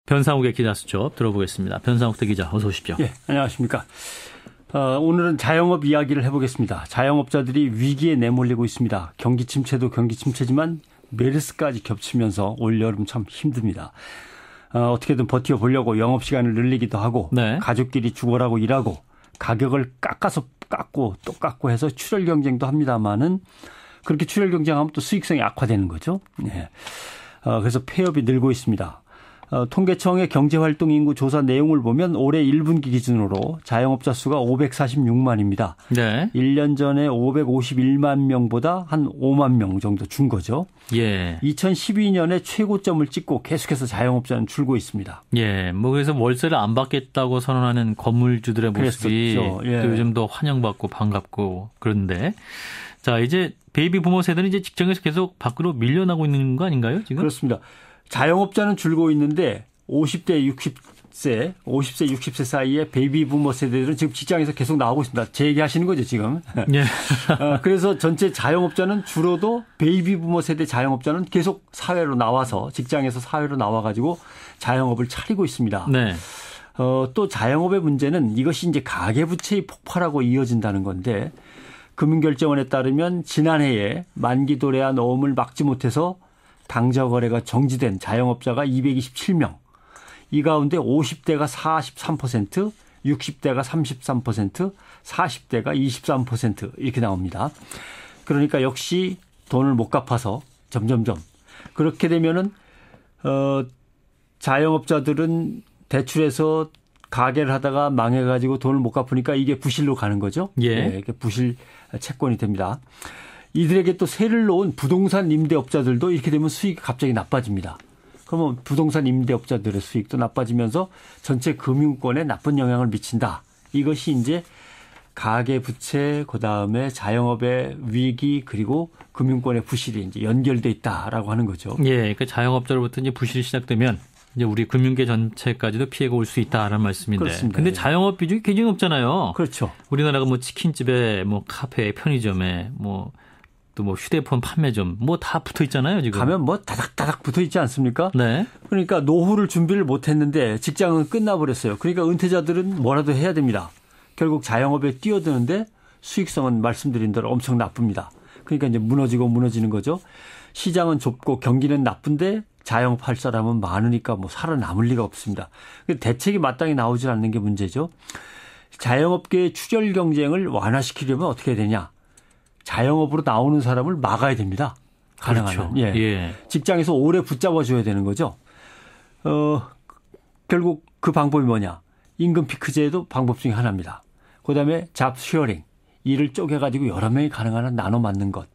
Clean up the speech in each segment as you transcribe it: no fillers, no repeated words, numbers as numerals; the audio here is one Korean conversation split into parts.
변상욱의 기자 수첩 들어보겠습니다. 변상욱 기자 어서 오십시오. 예, 안녕하십니까. 오늘은 자영업 이야기를 해보겠습니다. 자영업자들이 위기에 내몰리고 있습니다. 경기 침체도 경기 침체지만 메르스까지 겹치면서 올여름 참 힘듭니다. 어떻게든 버텨보려고 영업시간을 늘리기도 하고 네. 가족끼리 죽어라고 일하고 가격을 깎고 또 깎고 해서 출혈 경쟁도 합니다만은 그렇게 출혈 경쟁하면 또 수익성이 악화되는 거죠. 네. 그래서 폐업이 늘고 있습니다. 통계청의 경제활동 인구 조사 내용을 보면 올해 1분기 기준으로 자영업자 수가 546만입니다. 네. 1년 전에 551만 명보다 한 5만 명 정도 준 거죠. 예. 2012년에 최고점을 찍고 계속해서 자영업자는 줄고 있습니다. 예. 뭐 그래서 월세를 안 받겠다고 선언하는 건물주들의 모습이 예. 또 요즘 더 환영받고 반갑고 그런데 자, 이제 베이비 부모 세대는 이제 직장에서 계속 밖으로 밀려나고 있는 거 아닌가요, 지금? 그렇습니다. 자영업자는 줄고 있는데 50대 60세 사이에 베이비 부머 세대들은 지금 직장에서 계속 나오고 있습니다. 제 얘기하시는 거죠, 지금. 예. 그래서 전체 자영업자는 줄어도 베이비 부머 세대 자영업자는 계속 사회로 나와서 직장에서 사회로 나와가지고 자영업을 차리고 있습니다. 네. 또 자영업의 문제는 이것이 이제 가계부채의 폭발하고 이어진다는 건데 금융결제원에 따르면 지난해에 만기 도래한 어음을 막지 못해서 당좌 거래가 정지된 자영업자가 227명. 이 가운데 50대가 43%, 60대가 33%, 40대가 23% 이렇게 나옵니다. 그러니까 역시 돈을 못 갚아서 점점점. 그렇게 되면은 자영업자들은 대출해서 가게를 하다가 망해가지고 돈을 못 갚으니까 이게 부실로 가는 거죠. 예. 네, 이게 부실 채권이 됩니다. 이들에게 또 세를 놓은 부동산 임대업자들도 이렇게 되면 수익이 갑자기 나빠집니다. 그러면 부동산 임대업자들의 수익도 나빠지면서 전체 금융권에 나쁜 영향을 미친다. 이것이 이제 가계부채, 그다음에 자영업의 위기 그리고 금융권의 부실이 이제 연결돼 있다라고 하는 거죠. 예, 그러니까 자영업자로부터 이제 부실이 시작되면 이제 우리 금융계 전체까지도 피해가 올 수 있다라는 말씀인데. 그렇습니다. 근데 자영업 비중이 굉장히 높잖아요. 그렇죠. 우리나라가 뭐 치킨집에 뭐 카페, 편의점에 뭐 또 뭐 휴대폰 판매점 뭐 다 붙어 있잖아요, 지금. 가면 뭐 다닥다닥 붙어 있지 않습니까? 네. 그러니까 노후를 준비를 못 했는데 직장은 끝나버렸어요. 그러니까 은퇴자들은 뭐라도 해야 됩니다. 결국 자영업에 뛰어드는데 수익성은 말씀드린 대로 엄청 나쁩니다. 그러니까 이제 무너지는 거죠. 시장은 좁고 경기는 나쁜데 자영업할 사람은 많으니까 뭐 살아남을 리가 없습니다. 대책이 마땅히 나오질 않는 게 문제죠. 자영업계의 추절 경쟁을 완화시키려면 어떻게 해야 되냐. 자영업으로 나오는 사람을 막아야 됩니다. 가능하면. 그렇죠. 예. 예. 직장에서 오래 붙잡아줘야 되는 거죠. 결국 그 방법이 뭐냐. 임금 피크제도 방법 중에 하나입니다. 그다음에 잡 쉐어링. 일을 쪼개가지고 여러 명이 가능한 한 나눠 맞는 것.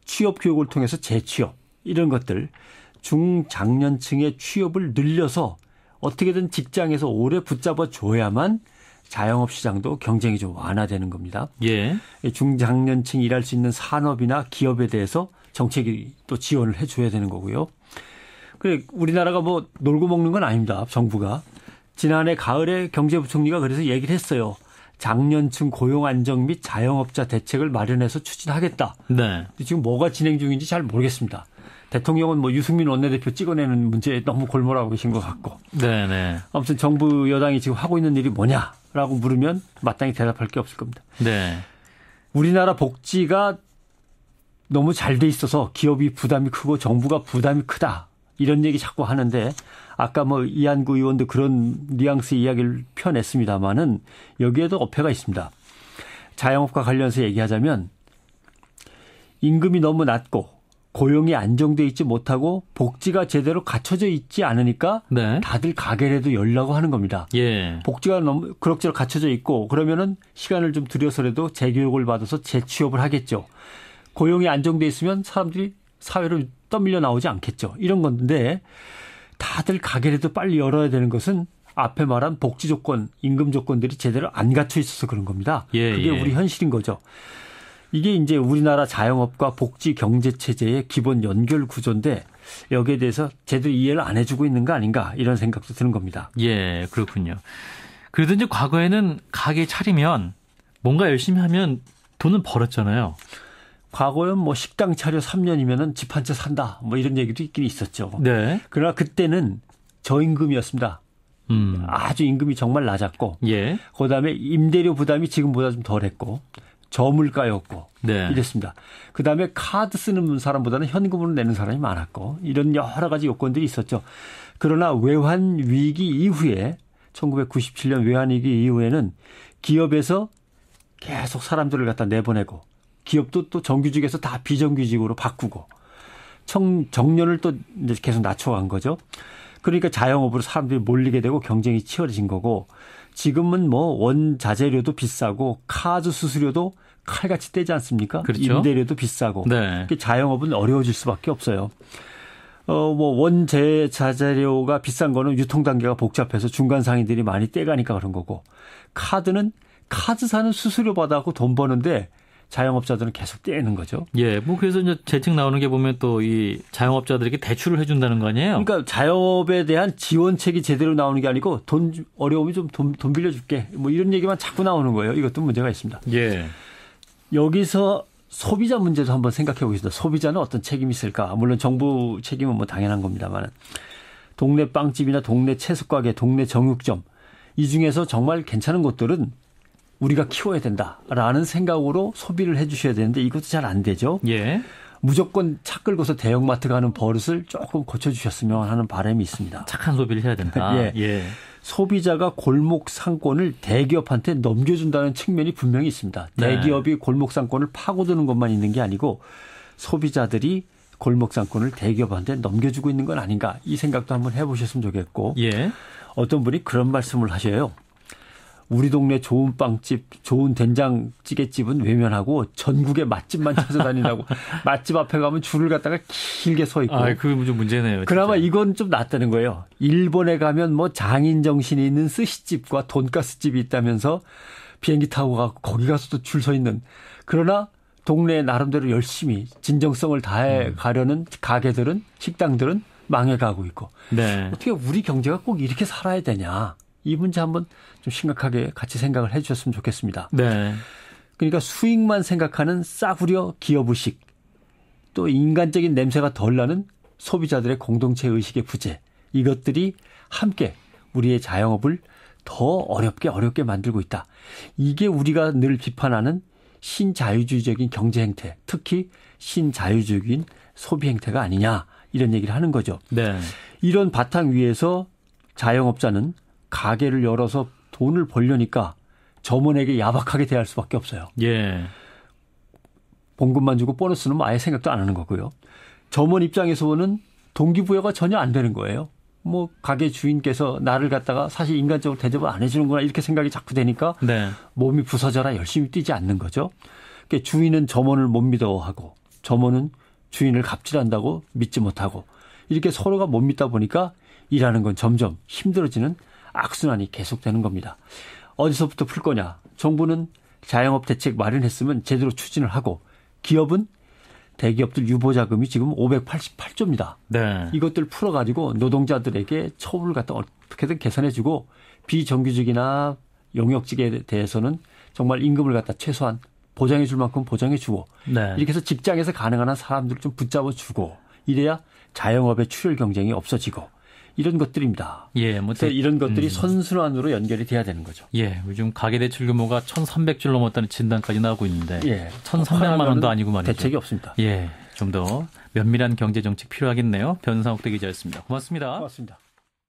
취업 교육을 통해서 재취업. 이런 것들. 중장년층의 취업을 늘려서 어떻게든 직장에서 오래 붙잡아 줘야만 자영업 시장도 경쟁이 좀 완화되는 겁니다. 예. 중장년층이 일할 수 있는 산업이나 기업에 대해서 정책이 또 지원을 해 줘야 되는 거고요. 그래 우리나라가 뭐 놀고 먹는 건 아닙니다. 정부가. 지난해 가을에 경제부총리가 그래서 얘기를 했어요. 장년층 고용 안정 및 자영업자 대책을 마련해서 추진하겠다. 네. 지금 뭐가 진행 중인지 잘 모르겠습니다. 대통령은 뭐 유승민 원내대표 찍어내는 문제에 너무 골몰하고 계신 것 같고. 네네. 아무튼 정부 여당이 지금 하고 있는 일이 뭐냐라고 물으면 마땅히 대답할 게 없을 겁니다. 네. 우리나라 복지가 너무 잘 돼 있어서 기업이 부담이 크고 정부가 부담이 크다. 이런 얘기 자꾸 하는데 아까 뭐 이한구 의원도 그런 뉘앙스의 이야기를 펴냈습니다마는 여기에도 어폐가 있습니다. 자영업과 관련해서 얘기하자면 임금이 너무 낮고 고용이 안정돼 있지 못하고 복지가 제대로 갖춰져 있지 않으니까 네. 다들 가게라도 열려고 하는 겁니다. 예. 복지가 너무 그럭저럭 갖춰져 있고 그러면은 시간을 좀 들여서라도 재교육을 받아서 재취업을 하겠죠. 고용이 안정돼 있으면 사람들이 사회로 떠밀려 나오지 않겠죠. 이런 건데 다들 가게라도 빨리 열어야 되는 것은 앞에 말한 복지 조건, 임금 조건들이 제대로 안 갖춰 있어서 그런 겁니다. 예, 그게 우리 현실인 거죠. 이게 이제 우리나라 자영업과 복지 경제 체제의 기본 연결 구조인데 여기에 대해서 제대로 이해를 안 해주고 있는 거 아닌가 이런 생각도 드는 겁니다. 예, 그렇군요. 그래도 이제 과거에는 가게 차리면 뭔가 열심히 하면 돈은 벌었잖아요. 과거엔 뭐 식당 차려 3년이면은 집 한 채 산다 뭐 이런 얘기도 있긴 있었죠. 네. 그러나 그때는 저임금이었습니다. 아주 임금이 정말 낮았고 예. 그다음에 임대료 부담이 지금보다 좀 덜했고 저물가였고 네. 이랬습니다. 그다음에 카드 쓰는 사람보다는 현금으로 내는 사람이 많았고 이런 여러 가지 요건들이 있었죠. 그러나 외환 위기 이후에 1997년 외환 위기 이후에는 기업에서 계속 사람들을 갖다 내보내고 기업도 또 정규직에서 다 비정규직으로 바꾸고 정년을 또 이제 계속 낮춰간 거죠. 그러니까 자영업으로 사람들이 몰리게 되고 경쟁이 치열해진 거고 지금은 뭐 원자재료도 비싸고 카드 수수료도 칼같이 떼지 않습니까? 그렇죠. 임대료도 비싸고 네. 자영업은 어려워질 수밖에 없어요. 뭐 원자재료가 비싼 거는 유통 단계가 복잡해서 중간 상인들이 많이 떼가니까 그런 거고 카드는 카드사는 수수료 받아갖고 돈 버는데 자영업자들은 계속 떼는 거죠. 예, 뭐 그래서 이제 재책 나오는 게 보면 또 이 자영업자들에게 대출을 해준다는 거 아니에요? 그러니까 자영업에 대한 지원책이 제대로 나오는 게 아니고 돈 어려움이 좀 돈 빌려줄게 뭐 이런 얘기만 자꾸 나오는 거예요. 이것도 문제가 있습니다. 예. 여기서 소비자 문제도 한번 생각해 보겠습니다. 소비자는 어떤 책임이 있을까? 물론 정부 책임은 뭐 당연한 겁니다만 동네 빵집이나 동네 채소가게, 동네 정육점 이 중에서 정말 괜찮은 곳들은 우리가 키워야 된다라는 생각으로 소비를 해 주셔야 되는데 이것도 잘 안 되죠. 예. 무조건 차 끌고서 대형마트 가는 버릇을 조금 고쳐주셨으면 하는 바람이 있습니다. 착한 소비를 해야 된다. 예. 예. 소비자가 골목 상권을 대기업한테 넘겨준다는 측면이 분명히 있습니다. 네. 대기업이 골목 상권을 파고드는 것만 있는 게 아니고 소비자들이 골목 상권을 대기업한테 넘겨주고 있는 건 아닌가 이 생각도 한번 해보셨으면 좋겠고 예. 어떤 분이 그런 말씀을 하셔요. 우리 동네 좋은 빵집, 좋은 된장찌개집은 외면하고 전국의 맛집만 찾아다닌다고 맛집 앞에 가면 줄을 갖다가 길게 서 있고. 아, 그게 좀 문제네요. 그나마 진짜. 이건 좀 낫다는 거예요. 일본에 가면 뭐 장인 정신이 있는 스시집과 돈가스집이 있다면서 비행기 타고 가고 거기 가서도 줄 서 있는. 그러나 동네 나름대로 열심히 진정성을 다해 가려는 가게들은 식당들은 망해가고 있고. 네. 어떻게 우리 경제가 꼭 이렇게 살아야 되냐. 이 문제 한번 좀 심각하게 같이 생각을 해 주셨으면 좋겠습니다. 네. 그러니까 수익만 생각하는 싸구려 기업의식 또 인간적인 냄새가 덜 나는 소비자들의 공동체 의식의 부재 이것들이 함께 우리의 자영업을 더 어렵게 만들고 있다. 이게 우리가 늘 비판하는 신자유주의적인 경제 행태 특히 신자유주의적인 소비 행태가 아니냐 이런 얘기를 하는 거죠. 네. 이런 바탕 위에서 자영업자는 가게를 열어서 돈을 벌려니까 점원에게 야박하게 대할 수밖에 없어요. 예. 봉급만 주고 보너스는 아예 생각도 안 하는 거고요. 점원 입장에서는 동기부여가 전혀 안 되는 거예요. 뭐 가게 주인께서 나를 갖다가 사실 인간적으로 대접을 안 해주는구나 이렇게 생각이 자꾸 되니까 네. 몸이 부서져라 열심히 뛰지 않는 거죠. 그러니까 주인은 점원을 못 믿어하고 점원은 주인을 갑질한다고 믿지 못하고 이렇게 서로가 못 믿다 보니까 일하는 건 점점 힘들어지는 악순환이 계속되는 겁니다. 어디서부터 풀 거냐. 정부는 자영업 대책 마련했으면 제대로 추진을 하고 기업은 대기업들 유보자금이 지금 588조입니다. 네. 이것들 풀어가지고 노동자들에게 처우를 갖다 어떻게든 개선해주고 비정규직이나 용역직에 대해서는 정말 임금을 갖다 최소한 보장해 줄 만큼 보장해 주고 네. 이렇게 해서 직장에서 가능한 한 사람들을 좀 붙잡아 주고 이래야 자영업의 출혈 경쟁이 없어지고 이런 것들입니다. 예, 뭐 그래서 이런 것들이 선순환으로 연결이 돼야 되는 거죠. 예, 요즘 가계 대출 규모가 1,300조 넘었다는 진단까지 나오고 있는데 예, 1,300만 원도 아니고 말이죠. 대책이 없습니다. 예, 좀 더 면밀한 경제 정책 필요하겠네요. 변상욱 대기자였습니다. 고맙습니다. 고맙습니다.